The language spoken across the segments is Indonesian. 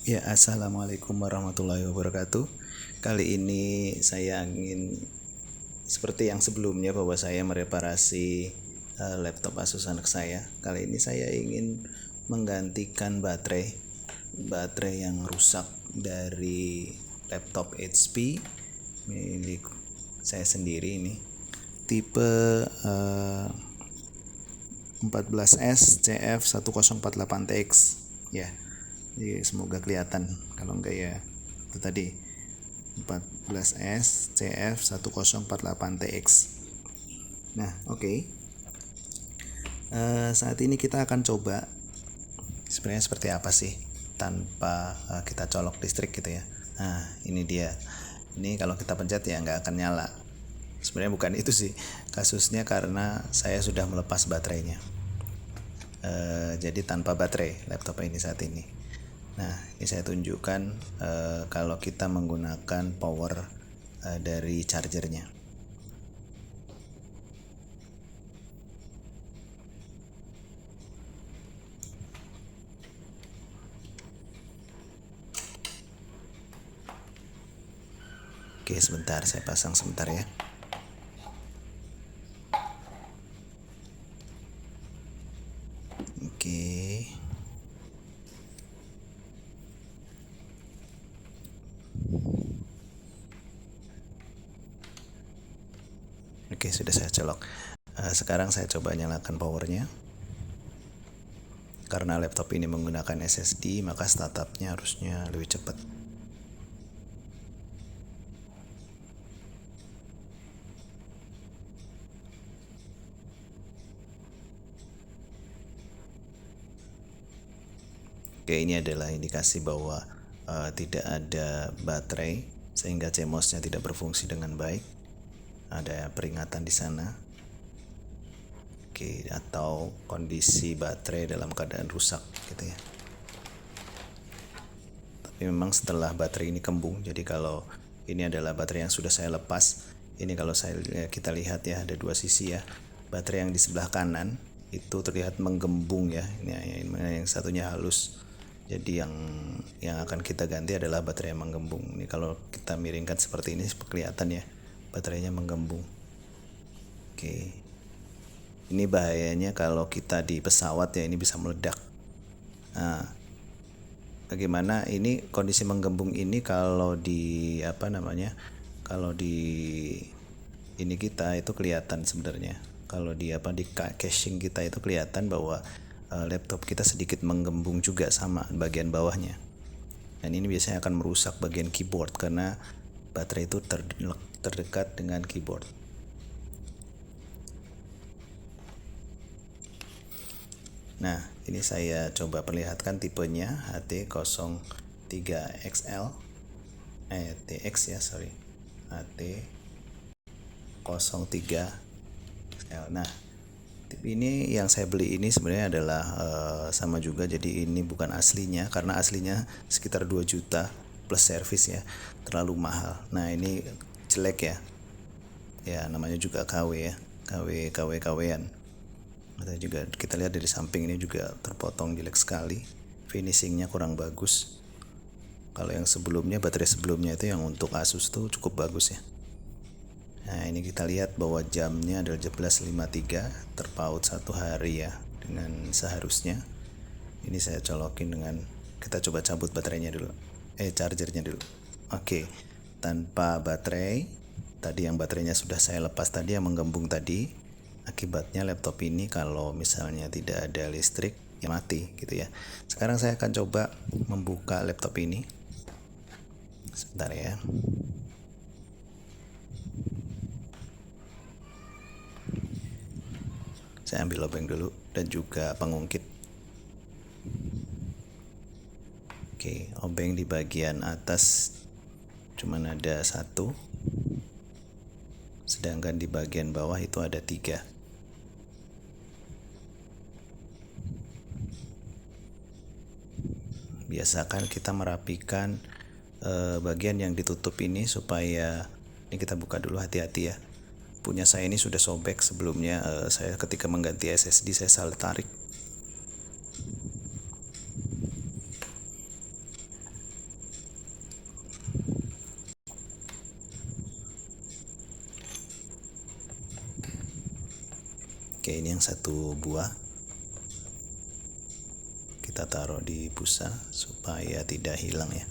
Ya, assalamualaikum warahmatullahi wabarakatuh. Kali ini saya ingin seperti yang sebelumnya bahwa saya mereparasi laptop Asus anak saya. Kali ini saya ingin menggantikan baterai yang rusak dari laptop HP milik saya sendiri ini. Tipe 14S CF1048TX ya. Jadi semoga kelihatan, kalau enggak ya itu tadi 14S CF1048TX. Nah, oke. Saat ini kita akan coba sebenarnya seperti apa sih tanpa kita colok listrik gitu ya. Nah, ini dia. Ini kalau kita pencet ya nggak akan nyala. Sebenarnya bukan itu sih kasusnya, karena saya sudah melepas baterainya. Jadi tanpa baterai laptop ini saat ini. Nah, ini saya tunjukkan kalau kita menggunakan power dari chargernya. Oke, sebentar saya pasang sebentar ya. Oke. Oke, sudah saya colok. Sekarang saya coba nyalakan powernya. Karena laptop ini menggunakan SSD, maka startupnya harusnya lebih cepat. Oke, ini adalah indikasi bahwa tidak ada baterai sehingga CMOS-nya tidak berfungsi dengan baik. Ada peringatan di sana. Oke, atau kondisi baterai dalam keadaan rusak gitu ya. Tapi memang setelah baterai ini kembung, jadi kalau ini adalah baterai yang sudah saya lepas, ini kalau kita lihat ya, ada dua sisi ya. Baterai yang di sebelah kanan itu terlihat menggembung ya. Ini yang satunya halus. Jadi yang akan kita ganti adalah baterai yang menggembung. Ini kalau kita miringkan seperti ini kelihatan ya, baterainya menggembung. Oke. Ini bahayanya kalau kita di pesawat ya, ini bisa meledak. Nah, bagaimana ini kondisi menggembung ini kalau di Kalau di ini kita itu kelihatan sebenarnya. Kalau di casing kita itu kelihatan bahwa laptop kita sedikit menggembung juga sama bagian bawahnya. Dan ini biasanya akan merusak bagian keyboard karena baterai itu terdekat dengan keyboard. Nah, ini saya coba perlihatkan tipenya HT03XL TX ya, sorry. HT03XL. Nah, tip ini yang saya beli ini sebenarnya adalah sama juga, jadi ini bukan aslinya karena aslinya sekitar 2 juta plus service ya, terlalu mahal. Nah, ini jelek ya. Ya, namanya juga KW ya. KW-an. Atau juga kita lihat dari samping ini juga terpotong jelek sekali, finishingnya kurang bagus. Kalau yang sebelumnya, baterai sebelumnya itu yang untuk Asus tuh cukup bagus ya. Nah, ini kita lihat bahwa jamnya adalah 11.53, terpaut 1 hari ya dengan seharusnya. Ini saya colokin dengan, kita coba cabut baterainya dulu, chargernya dulu. Oke, tanpa baterai. Tadi yang baterainya sudah saya lepas tadi, yang menggembung tadi. Akibatnya laptop ini kalau misalnya tidak ada listrik ya mati gitu ya. Sekarang saya akan coba membuka laptop ini. Sebentar ya. Saya ambil lubang dulu dan juga pengungkit. Oke, obeng di bagian atas cuman ada 1, sedangkan di bagian bawah itu ada 3. Biasakan kita merapikan bagian yang ditutup ini supaya, ini kita buka dulu, hati-hati ya. Punya saya ini sudah sobek sebelumnya. Saya ketika mengganti SSD saya salah tarik. yang satu buah kita taruh di busa supaya tidak hilang ya.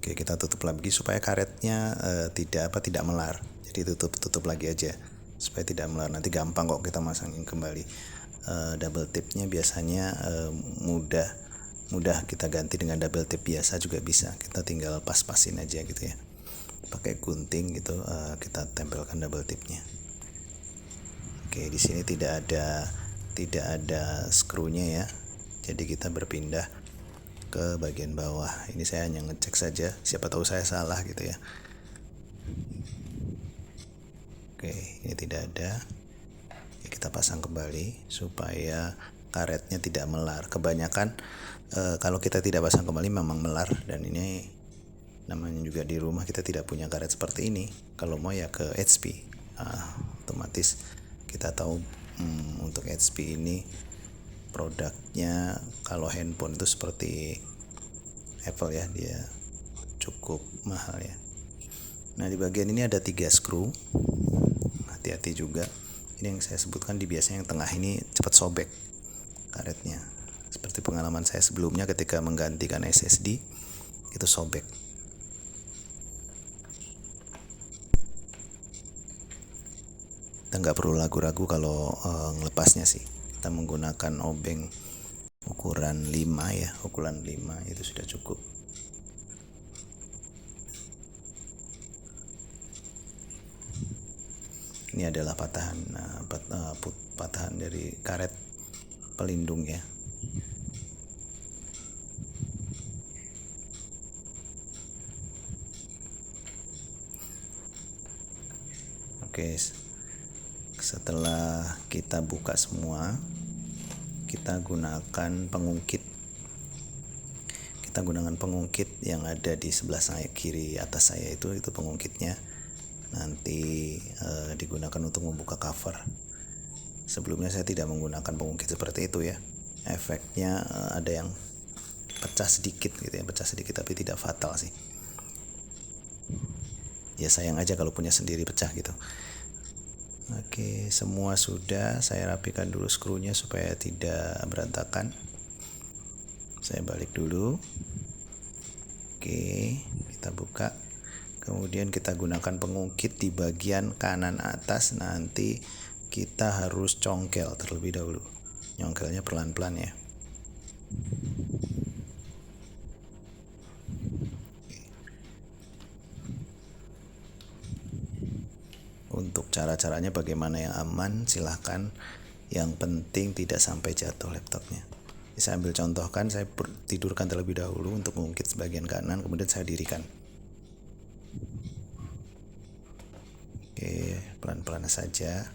Oke, kita tutup lagi supaya karetnya tidak melar. Jadi tutup lagi aja supaya tidak melar. Nanti gampang kok kita masangin kembali. Double tipnya biasanya mudah kita ganti dengan double tip biasa juga bisa. Kita tinggal pas-pasin aja gitu ya. Pakai gunting gitu, kita tempelkan double tipnya. Oke, di sini tidak ada skrunya ya. Jadi kita berpindah ke bagian bawah. Ini saya hanya ngecek saja, siapa tahu saya salah gitu ya. Oke, ini tidak ada. Ya, kita pasang kembali supaya karetnya tidak melar. Kebanyakan kalau kita tidak pasang kembali memang melar, dan ini namanya juga di rumah kita tidak punya karet seperti ini. Kalau mau ya ke HP. Otomatis kita tahu untuk HP ini produknya kalau handphone itu seperti Apple ya, dia cukup mahal ya. Nah, di bagian ini ada 3 skru. Hati-hati juga. Ini yang saya sebutkan, di biasanya yang tengah ini cepat sobek karetnya. Seperti pengalaman saya sebelumnya ketika menggantikan SSD itu sobek. Kita nggak perlu ragu-ragu kalau ngelepasnya sih. Kita menggunakan obeng ukuran 5 ya, ukuran 5 itu sudah cukup. Ini adalah patahan dari karet pelindung ya. Oke, setelah kita buka semua, kita gunakan pengungkit. Kita gunakan pengungkit yang ada di sebelah saya kiri atas saya itu pengungkitnya. Nanti digunakan untuk membuka cover. Sebelumnya saya tidak menggunakan pengungkit seperti itu ya. Efeknya ada yang pecah sedikit gitu ya, pecah sedikit tapi tidak fatal sih. Ya sayang aja kalau punya sendiri pecah gitu. Oke, semua sudah. Saya rapikan dulu skrunya supaya tidak berantakan. Saya balik dulu. Oke, kita buka. Kemudian kita gunakan pengungkit di bagian kanan atas. Nanti kita harus congkel terlebih dahulu. Nyongkelnya pelan-pelan ya. Untuk cara-caranya bagaimana yang aman, silahkan. Yang penting tidak sampai jatuh laptopnya. Saya ambil contohkan, saya tidurkan terlebih dahulu untuk mengungkit sebagian kanan, kemudian saya dirikan. Oke, pelan-pelan saja.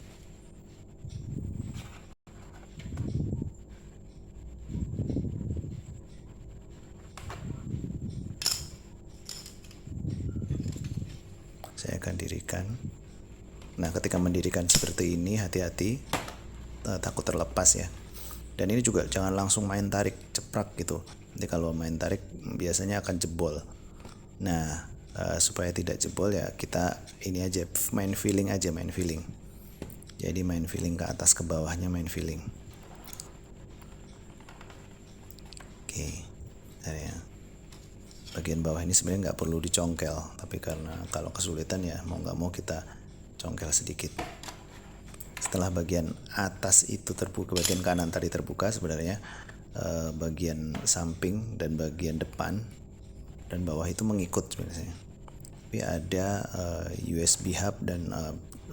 Saya akan dirikan. Nah, ketika mendirikan seperti ini, hati-hati, takut terlepas ya. Dan ini juga jangan langsung main tarik ceprak gitu. Nanti kalau main tarik biasanya akan jebol. Nah, supaya tidak jebol ya kita ini aja, main feeling aja, main feeling. Jadi main feeling ke atas ke bawahnya, main feeling. Oke, ya. Bagian bawah ini sebenarnya nggak perlu dicongkel, tapi karena kalau kesulitan ya mau nggak mau kita congkel sedikit. Setelah bagian atas itu terbuka, bagian kanan tadi terbuka, sebenarnya bagian samping dan bagian depan dan bawah itu mengikut sebenarnya. Tapi ada USB hub dan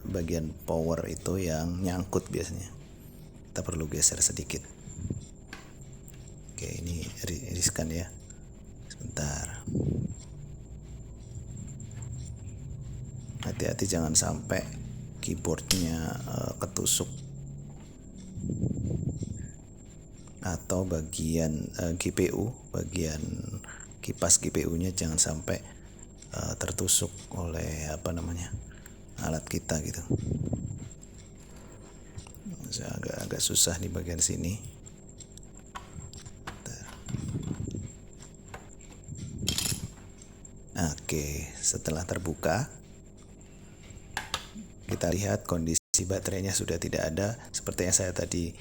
bagian power itu yang nyangkut biasanya. Kita perlu geser sedikit. Oke, ini riskan ya. Sebentar. Hati-hati jangan sampai keyboardnya ketusuk atau bagian GPU, bagian kipas GPU-nya jangan sampai tertusuk oleh alat kita gitu. Agak susah di bagian sini. Oke, setelah terbuka kita lihat kondisi baterainya sudah tidak ada. Seperti yang saya tadi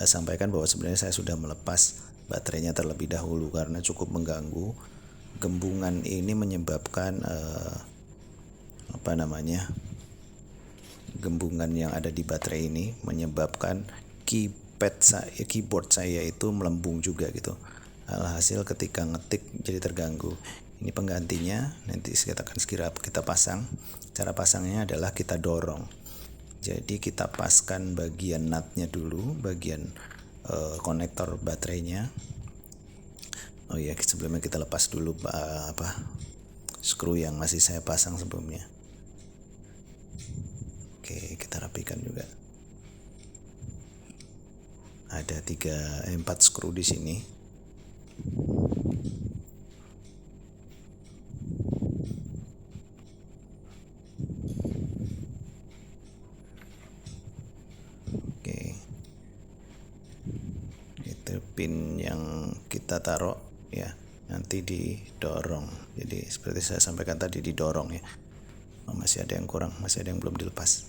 sampaikan bahwa sebenarnya saya sudah melepas baterainya terlebih dahulu karena cukup mengganggu. Gembungan ini menyebabkan gembungan yang ada di baterai ini menyebabkan keyboard saya itu melembung juga gitu. Alhasil ketika ngetik jadi terganggu. Ini penggantinya, nanti kita akan segera kita pasang. Cara pasangnya adalah kita dorong. Jadi kita paskan bagian nutnya dulu, bagian konektor baterainya. Oh iya, sebelumnya kita lepas dulu skru yang masih saya pasang sebelumnya. Oke, kita rapikan juga. Ada 4 skru di sini. Oke. Itu pin yang kita taruh ya, nanti didorong. Jadi seperti saya sampaikan tadi, didorong ya. Masih ada yang kurang, masih ada yang belum dilepas.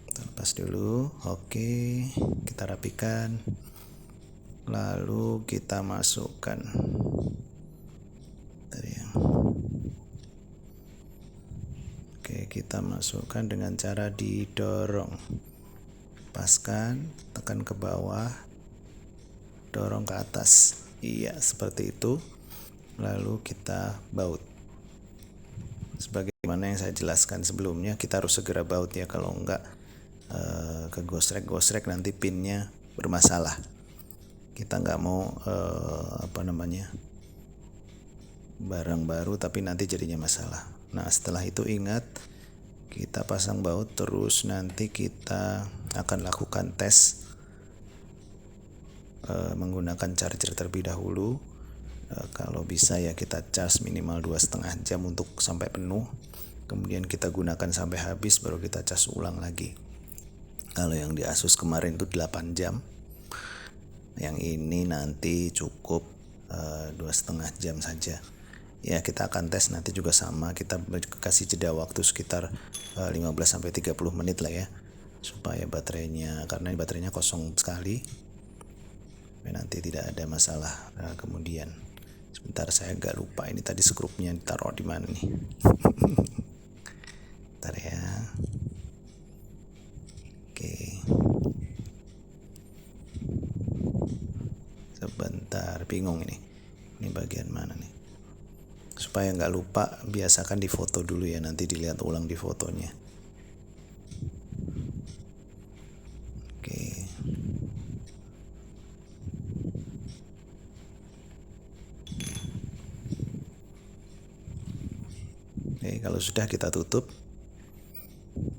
Kita lepas dulu. Oke, kita rapikan. Lalu kita masukkan Oke, kita masukkan dengan cara didorong. Paskan, tekan ke bawah, dorong ke atas. Iya, seperti itu. Lalu kita baut. Sebagaimana yang saya jelaskan sebelumnya, kita harus segera baut ya, kalau enggak kegosrek-gosrek nanti pinnya bermasalah. Kita nggak mau barang baru tapi nanti jadinya masalah. Nah, setelah itu ingat, kita pasang baut, terus nanti kita akan lakukan tes menggunakan charger terlebih dahulu. Kalau bisa ya kita charge minimal 2,5 jam untuk sampai penuh. Kemudian kita gunakan sampai habis, baru kita cas ulang lagi. Kalau yang di Asus kemarin itu 8 jam. Yang ini nanti cukup 2,5 jam saja. Ya, kita akan tes nanti juga sama. Kita kasih jeda waktu sekitar 15-30 menit lah ya, supaya baterainya, karena baterainya kosong sekali, nanti tidak ada masalah. Nah, kemudian sebentar, saya agak lupa ini tadi skrupnya ditaruh di mana nih. Bentar ya. Oke. Sebentar, bingung ini. Ini bagian mana nih? Supaya nggak lupa, biasakan di foto dulu ya, nanti dilihat ulang di fotonya. Oke. Oke, kalau sudah kita tutup.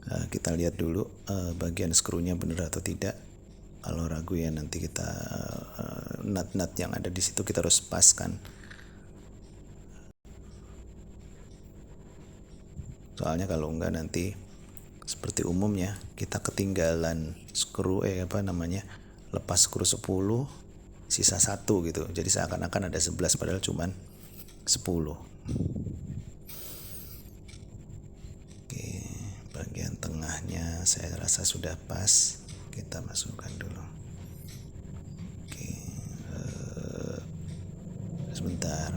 Kita lihat dulu bagian skrunya benar atau tidak. Kalau ragu ya nanti kita nut-nut yang ada di situ kita harus paskan. Soalnya kalau enggak nanti seperti umumnya kita ketinggalan skru lepas skru 10, sisa 1 gitu. Jadi seakan-akan ada 11 padahal cuman 10. Oke, bagian tengahnya saya rasa sudah pas. Kita masukkan dulu. Oke, sebentar.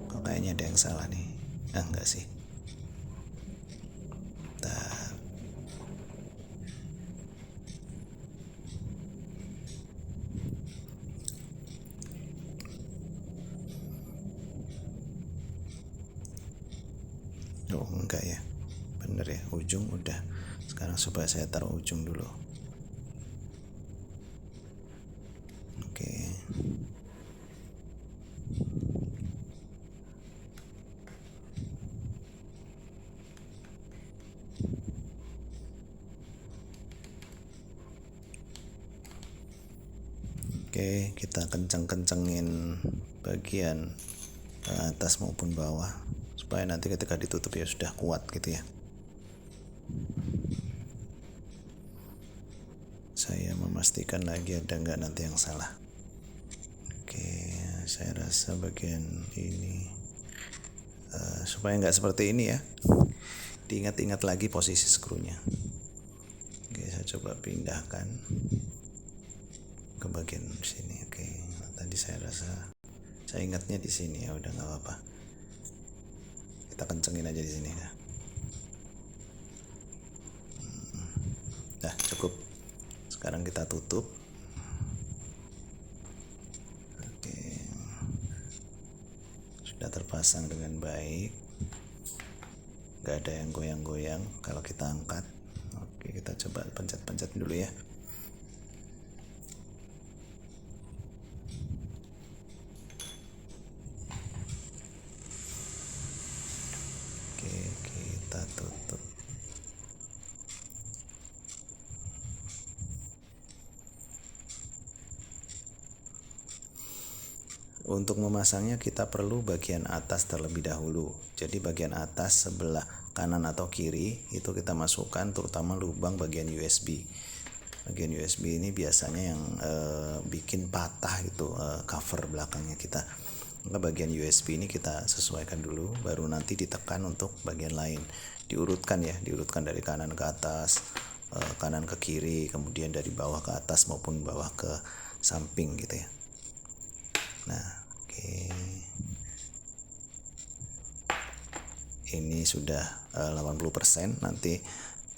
Kok kayaknya ada yang salah nih? Enggak sih. Oh enggak ya, bener ya, ujung udah. Sekarang coba saya taruh ujung dulu. Oke. Oke, kita kenceng-kencengin bagian atas maupun bawah supaya nanti ketika ditutup ya sudah kuat gitu ya. Saya memastikan lagi ada nggak nanti yang salah. Oke, saya rasa bagian ini supaya nggak seperti ini ya, diingat-ingat lagi posisi skrunya. Oke, saya coba pindahkan ke bagian sini. Oke, tadi saya ingatnya di sini, ya udah nggak apa-apa. Kita kencengin aja di sini dah. Dah cukup. Sekarang kita tutup. Oke, sudah terpasang dengan baik. Nggak ada yang goyang-goyang kalau kita angkat. Oke, kita coba pencet-pencet dulu ya. Oke, kita tutup. Untuk memasangnya kita perlu bagian atas terlebih dahulu. Jadi bagian atas sebelah kanan atau kiri itu kita masukkan, terutama lubang bagian USB. Bagian USB ini biasanya yang bikin patah itu cover belakangnya kita. Maka bagian USB ini kita sesuaikan dulu, baru nanti ditekan untuk bagian lain. Diurutkan ya, diurutkan dari kanan ke atas, kanan ke kiri, kemudian dari bawah ke atas maupun bawah ke samping gitu ya. Nah, oke. Ini sudah 80%, nanti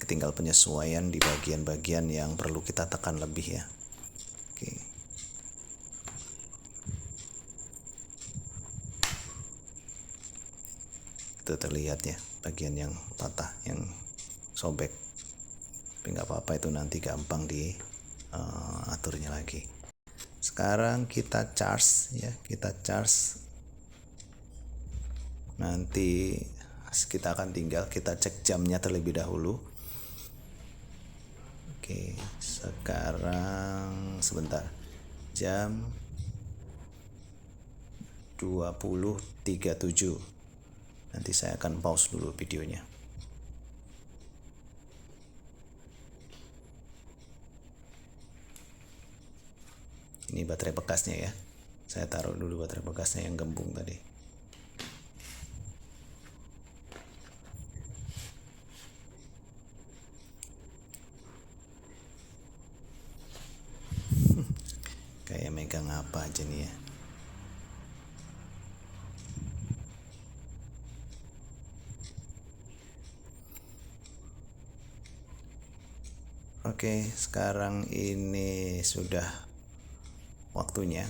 tinggal penyesuaian di bagian-bagian yang perlu kita tekan lebih ya. Oke. Itu terlihat ya, bagian yang patah, yang sobek. Tapi nggak apa-apa, itu nanti gampang di aturnya lagi. Sekarang kita charge ya, kita charge. Nanti kita akan tinggal kita cek jamnya terlebih dahulu. Oke, sekarang sebentar. Jam 20.37. Nanti saya akan pause dulu videonya. Ini baterai bekasnya ya. Saya taruh dulu baterai bekasnya yang gembung tadi. Kayak megang apa aja nih ya. Oke, sekarang ini sudah waktunya.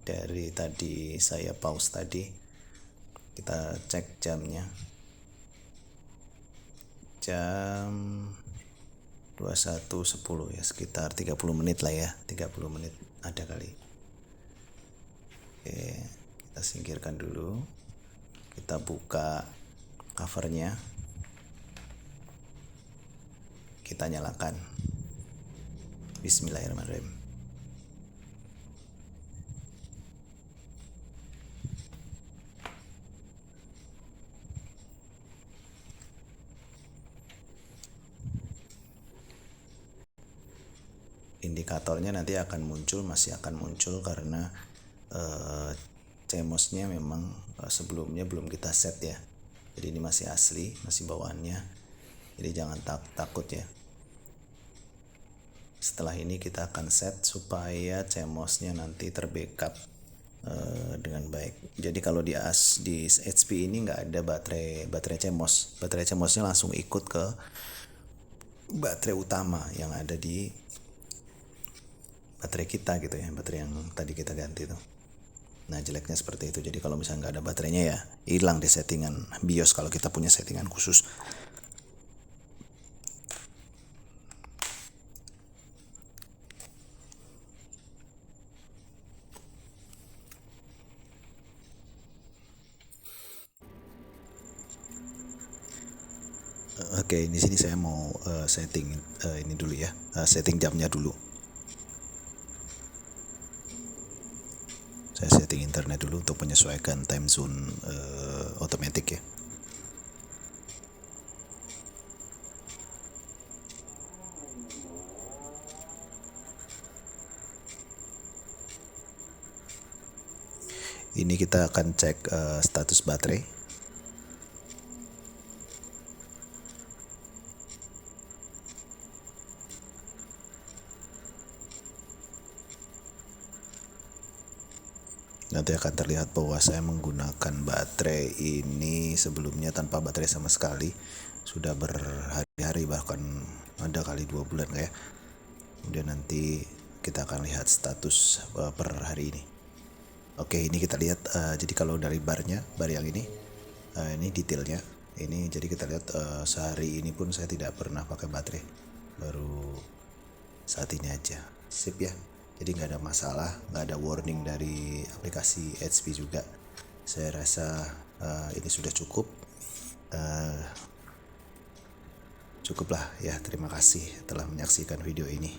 Dari tadi saya pause tadi, kita cek jamnya. Jam 21.10 ya, sekitar 30 menit lah ya, 30 menit ada kali. Oke, kita singkirkan dulu. Kita buka covernya. Kita nyalakan. Bismillahirrahmanirrahim. Indikatornya nanti akan muncul, masih akan muncul karena CMOS-nya memang sebelumnya belum kita set ya. Jadi ini masih asli, masih bawaannya. Jadi jangan takut ya. Setelah ini kita akan set supaya CMOS-nya nanti terbackup dengan baik. Jadi kalau di HP ini nggak ada baterai CMOS. Baterai CMOS-nya langsung ikut ke baterai utama yang ada di baterai kita gitu ya, baterai yang tadi kita ganti tuh. Nah, jeleknya seperti itu. Jadi kalau misalnya nggak ada baterainya ya hilang di settingan BIOS kalau kita punya settingan khusus. Oke, di sini saya mau setting ini dulu ya, setting jamnya dulu. Saya setting internet dulu untuk menyesuaikan time zone otomatis ya. Ini kita akan cek status baterai. nanti akan terlihat bahwa saya menggunakan baterai ini sebelumnya tanpa baterai sama sekali, sudah berhari-hari, bahkan ada kali 2 bulan kayak. Kemudian nanti kita akan lihat status per hari ini. Oke, ini kita lihat, jadi kalau dari bar yang ini detailnya. Ini jadi kita lihat sehari ini pun saya tidak pernah pakai baterai, baru saat ini aja. Sip ya, jadi nggak ada masalah, nggak ada warning dari aplikasi HP juga. Saya rasa ini sudah cukup. Cukuplah ya, terima kasih telah menyaksikan video ini.